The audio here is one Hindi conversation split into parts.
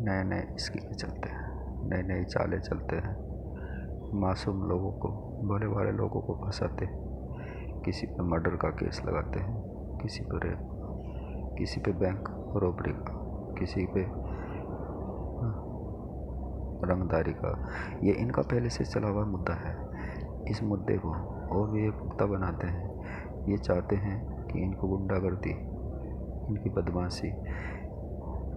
नए नए स्कीमें चलते हैं, नई नई चालें चलते हैं, मासूम लोगों को, भोले भाले लोगों को फंसाते हैं। किसी पे मर्डर का केस लगाते हैं, किसी पे रेप, किसी पे बैंक रॉबरी का, किसी पे रंगदारी का। ये इनका पहले से चला हुआ मुद्दा है। इस मुद्दे को और भी पुख्ता बनाते हैं। ये चाहते हैं कि इनको गुंडागर्दी, इनकी बदमाशी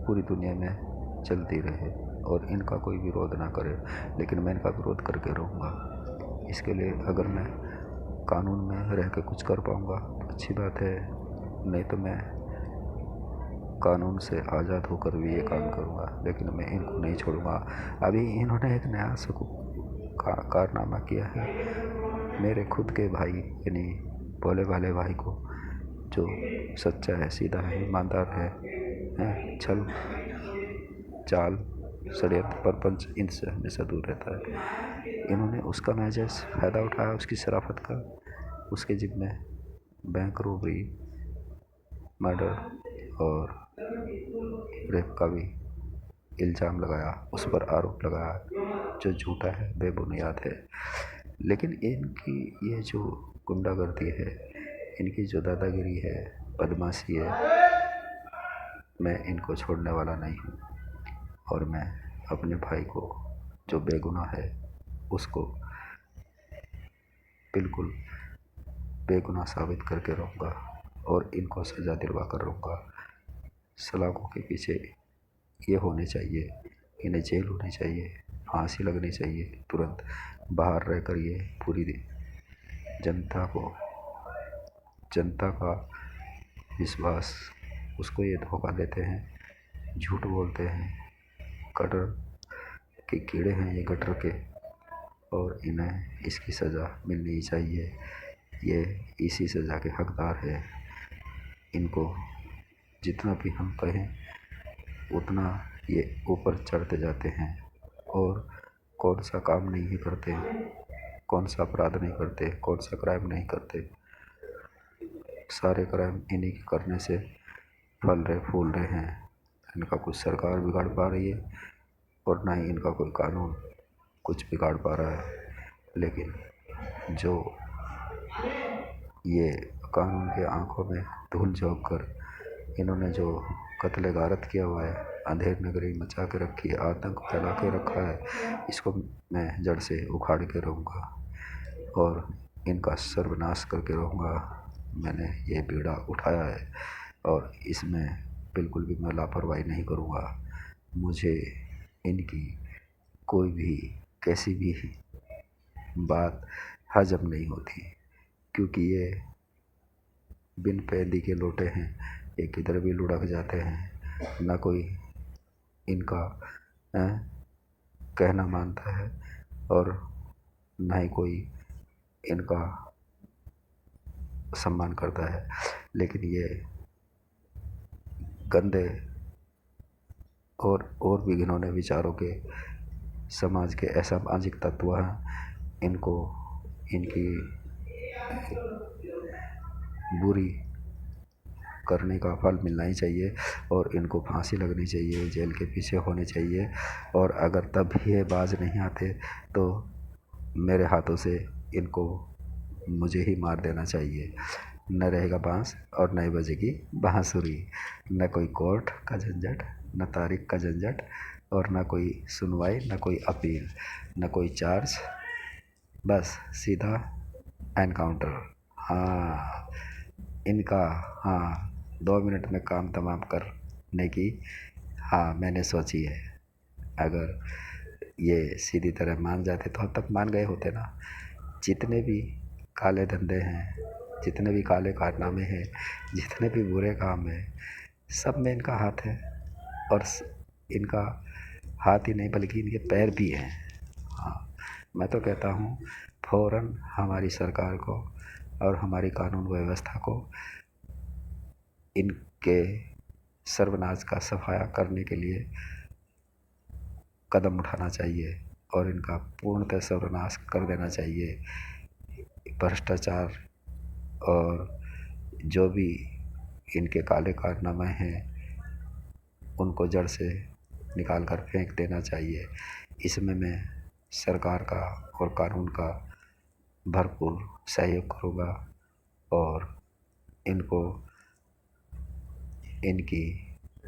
पूरी दुनिया में चलती रहे और इनका कोई विरोध ना करे, लेकिन मैं इनका विरोध करके रहूँगा। इसके लिए अगर मैं कानून में रह के कुछ कर पाऊँगा तो अच्छी बात है, नहीं तो मैं कानून से आज़ाद होकर भी ये काम करूँगा, लेकिन मैं इनको नहीं छोड़ूंगा। अभी इन्होंने एक नया कारनामा किया है। मेरे खुद के भाई यानी भोले भाले भाई को, जो सच्चा है, सीधा है, ईमानदार है, छल चाल षड्यंत्र परपंच इनसे हमेशा दूर रहता है। इन्होंने उसका नाजायज़ फ़ायदा उठाया, उसकी शराफत का। उसके जिम्मे में बैंक रॉबरी, मर्डर और रेप का भी इल्ज़ाम लगाया, उस पर आरोप लगाया जो झूठा है, बेबुनियाद है। लेकिन इनकी ये जो गुंडागर्दी है, इनकी जो दादागिरी है, बदमाशी है, मैं इनको छोड़ने वाला नहीं हूँ। और मैं अपने भाई को, जो बेगुनाह है, उसको बिल्कुल बेगुनाह साबित करके रहूँगा और इनको सज़ा दिलवा कर रहूँगा। सलाखों के पीछे ये होने चाहिए, इन्हें जेल होनी चाहिए, फांसी लगनी चाहिए तुरंत। बाहर रहकर ये पूरी जनता का विश्वास, उसको ये धोखा देते हैं, झूठ बोलते हैं। कटर के कीड़े हैं ये, गटर के, और इन्हें इसकी सज़ा मिलनी चाहिए। ये इसी सज़ा के हकदार है। इनको जितना भी हम कहें उतना ये ऊपर चढ़ते जाते हैं और कौन सा काम नहीं करते, कौन सा अपराध नहीं करते, कौन सा क्राइम नहीं करते। सारे क्राइम इन्हीं के करने से फल रहे फूल रहे हैं। इनका कुछ सरकार बिगाड़ पा रही है और ना ही इनका कोई कानून कुछ बिगाड़ पा रहा है। लेकिन जो ये कानून के आंखों में धूल झोंक कर इन्होंने जो कत्ले गारत किया हुआ है, अंधेर नगरी मचा के रखी है, आतंक फैला के रखा है, इसको मैं जड़ से उखाड़ के रहूँगा और इनका सर्वनाश करके रहूँगा। मैंने ये बीड़ा उठाया है और इसमें बिल्कुल भी मैं लापरवाही नहीं करूँगा। मुझे इनकी कोई भी कैसी भी बात हजम नहीं होती, क्योंकि ये बिन पैदी के लोटे हैं। ये किधर भी लुढ़क जाते हैं, ना कोई इनका कहना मानता है और ना ही कोई इनका सम्मान करता है। लेकिन ये गंदे और भी घिनौने विचारों के समाज के असामाजिक तत्व हैं। इनको इनकी बुरी करने का फल मिलना ही चाहिए और इनको फांसी लगनी चाहिए, जेल के पीछे होने चाहिए। और अगर तब भी ये बाज नहीं आते तो मेरे हाथों से इनको मुझे ही मार देना चाहिए। न रहेगा बांस और न ही बजेगी बांसुरी। न कोई कोर्ट का झंझट, न तारीख का झंझट, और न कोई सुनवाई, न कोई अपील, न कोई चार्ज, बस सीधा एनकाउंटर। हाँ, इनका, हाँ, 2 मिनट में काम तमाम करने की, हाँ, मैंने सोची है। अगर ये सीधी तरह मान जाते तो अब तक मान गए होते ना। जितने भी काले धंधे हैं, जितने भी काले कारनामे हैं, जितने भी बुरे काम हैं, सब में इनका हाथ है। और इनका हाथ ही नहीं बल्कि इनके पैर भी हैं। हाँ, मैं तो कहता हूँ फ़ौरन हमारी सरकार को और हमारी कानून व्यवस्था को इनके सर्वनाश का सफाया करने के लिए कदम उठाना चाहिए और इनका पूर्णतः सर्वनाश कर देना चाहिए। भ्रष्टाचार और जो भी इनके काले कारनामे हैं उनको जड़ से निकाल कर फेंक देना चाहिए। इसमें मैं सरकार का और कानून का भरपूर सहयोग करूँगा और इनको इनकी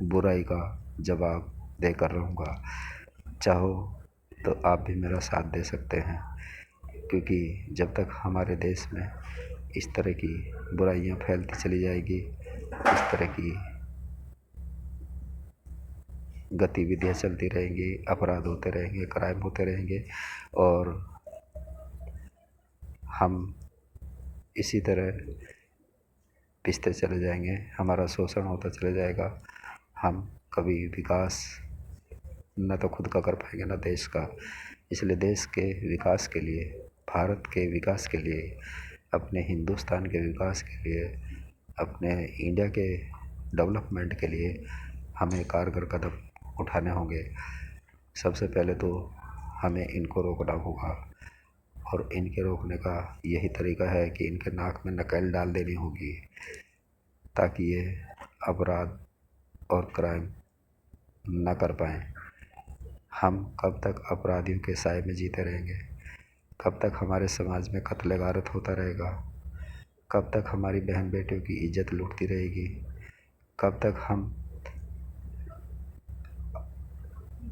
बुराई का जवाब देकर रहूँगा। चाहो तो आप भी मेरा साथ दे सकते हैं, क्योंकि जब तक हमारे देश में इस तरह की बुराइयां फैलती चली जाएगी, इस तरह की गतिविधियां चलती रहेंगी, अपराध होते रहेंगे, क्राइम होते रहेंगे और हम इसी तरह पिसते चले जाएंगे, हमारा शोषण होता चला जाएगा। हम कभी विकास न तो खुद का कर पाएंगे न देश का। इसलिए देश के विकास के लिए, भारत के विकास के लिए, अपने हिंदुस्तान के विकास के लिए, अपने इंडिया के डेवलपमेंट के लिए हमें कारगर कदम उठाने होंगे। सबसे पहले तो हमें इनको रोकना होगा और इनके रोकने का यही तरीका है कि इनके नाक में नकेल डाल देनी होगी, ताकि ये अपराध और क्राइम न कर पाएँ। हम कब तक अपराधियों के साए में जीते रहेंगे? कब तक हमारे समाज में कत्ल गारत होता रहेगा? कब तक हमारी बहन बेटियों की इज्जत लूटती रहेगी? कब तक हम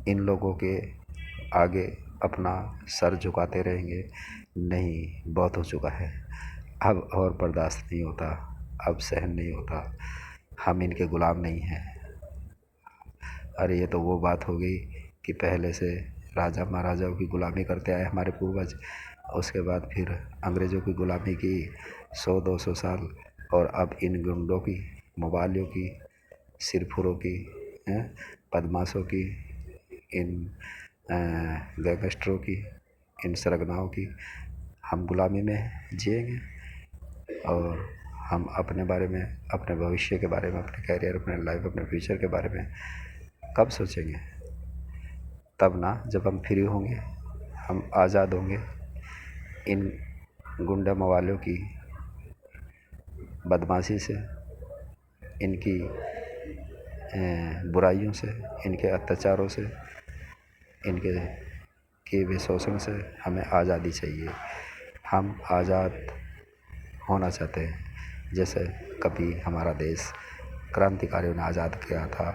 इन लोगों के आगे अपना सर झुकाते रहेंगे? नहीं, बहुत हो चुका है। अब और बर्दाश्त नहीं होता, अब सहन नहीं होता। हम इनके गुलाम नहीं हैं। अरे ये तो वो बात हो गई कि पहले से राजा महाराजाओं की गुलामी करते आए हमारे पूर्वज, उसके बाद फिर अंग्रेज़ों की गुलामी की 100-200 साल, और अब इन गुंडों की, मवालियों की, सिरफुरों की, बदमाशों की, इन गैंगस्टरों की, इन सरगनाओं की हम गुलामी में जिएंगे। और हम अपने बारे में, अपने भविष्य के बारे में, अपने कैरियर, अपने लाइफ, अपने फ्यूचर के बारे में कब सोचेंगे? तब ना, जब हम फ्री होंगे, हम आज़ाद होंगे इन गुंडा मवालियों की बदमाशी से, इनकी बुराइयों से, इनके अत्याचारों से, इनके किए हुए शोषण से हमें आज़ादी चाहिए। हम आज़ाद होना चाहते हैं, जैसे कभी हमारा देश क्रांतिकारियों ने आज़ाद किया था।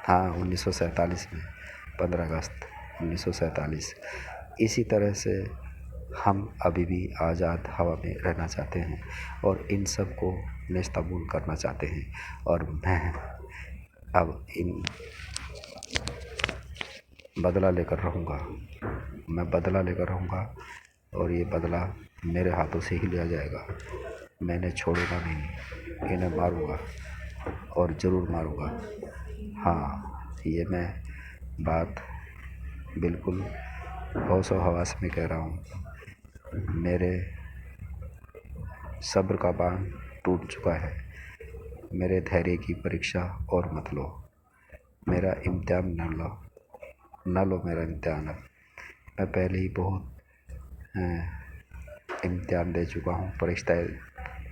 हाँ, 1947 में, 15 अगस्त 1947। इसी तरह से हम अभी भी आज़ाद हवा में रहना चाहते हैं और इन सब को नेस्तनाबूद करना चाहते हैं। और मैं अब इन बदला लेकर रहूँगा, मैं बदला लेकर रहूँगा और ये बदला मेरे हाथों से ही लिया जाएगा। मैं इन्हें छोड़ूंगा नहीं, इन्हें मारूंगा और ज़रूर मारूंगा। हाँ, ये मैं बात बिल्कुल होशो हवास में कह रहा हूँ। मेरे सब्र का बांध टूट चुका है। मेरे धैर्य की परीक्षा और मत लो। मेरा इम्तिहान न लो मेरा इम्तिहान। अब मैं पहले ही बहुत इम्तिहान दे चुका हूँ, परीक्षाएँ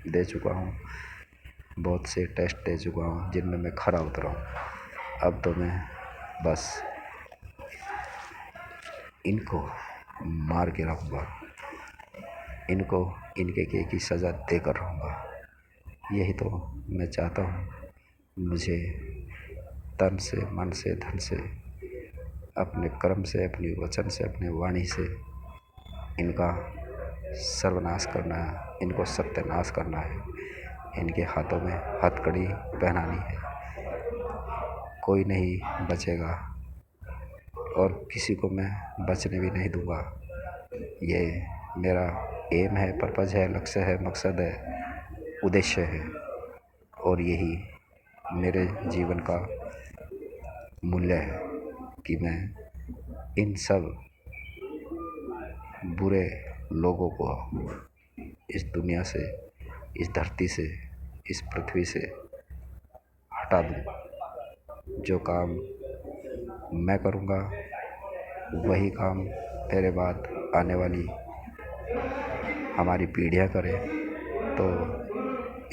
दे चुका हूँ, बहुत से टेस्ट दे चुका हूँ जिनमें मैं खरा उतरा हूँ। अब तो मैं बस इनको मार के रहूँगा, इनको इनके किए की सज़ा देकर रहूँगा। यही तो मैं चाहता हूँ। मुझे तन से, मन से, धन से, अपने कर्म से, अपनी वचन से, अपने वाणी से इनका सर्वनाश करना है, इनको सत्यानाश करना है। इनके हाथों में हथकड़ी पहनानी है। कोई नहीं बचेगा और किसी को मैं बचने भी नहीं दूंगा। ये मेरा एम है, पर्पज़ है, लक्ष्य है, मकसद है, उद्देश्य है और यही मेरे जीवन का मूल्य है कि मैं इन सब बुरे लोगों को इस दुनिया से, इस धरती से, इस पृथ्वी से हटा दूँ। जो काम मैं करूँगा वही काम मेरे बाद आने वाली हमारी पीढ़ियाँ करें, तो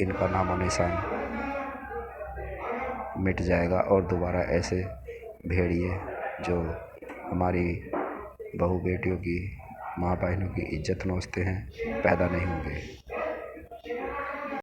इनका नामो निशान मिट जाएगा और दोबारा ऐसे भेड़िए जो हमारी बहू बेटियों की, माँ बहनों की इज्जत नोचते हैं, पैदा नहीं होंगे।